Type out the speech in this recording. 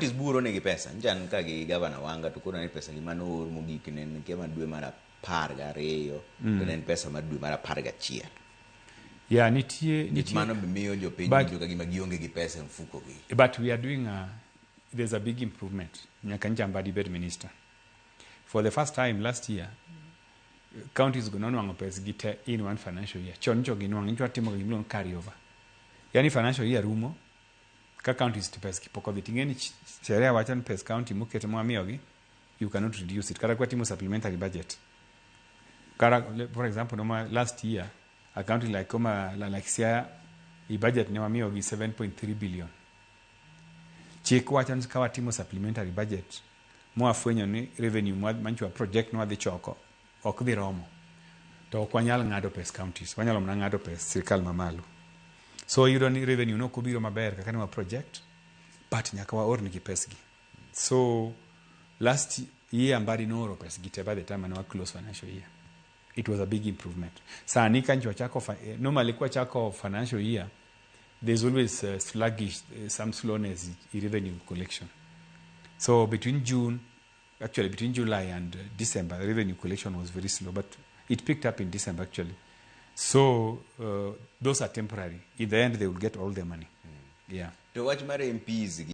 counties buro negi pesa njan ka gi governor wanga to koro ne pesa gi manor mogik ne kema dwe mar 12 to ne pesa mar dwe mar 11. Yeah, nitie mano miyo jopiny joka gima gionge gi pesa e mfuko gi. But we are doing there's a big improvement. Nyaka Mbadi bed minister. For the first time last year, counties go non pesa gite in one financial year. Chon jogi nwang inchwa timo gimlo carry over. Yani financial year rumo ka counties to pesa kipoko vitingeni sheria wachan pesa county mukete mwamiogi, you cannot reduce it. Kara kwa timo supplementary budget. For example, last year a county like Siaya, the budget ne wamiogi 7.3 billion. Chik wachan kawa timo supplementary budget. Mwa fwenyo ni revenue manchwa project no adhi choko ok dhi romo. To kwanyal ngado pes counties. Wanyalo mna ngado pes sirkal mamalo. So you don't need revenue no kubiro maber kaka ni project but nyaka wa orni ki pesgi. So last year Mbadi no oro pes gite by the time and close financial year. It was a big improvement. Sa nika nchwa chako normally kwa chako financial year there's always sluggish some slowness in revenue collection. So between July and December, the revenue collection was very slow, but it picked up in December actually. So those are temporary. In the end, they will get all their money. Yeah. To watch my MPs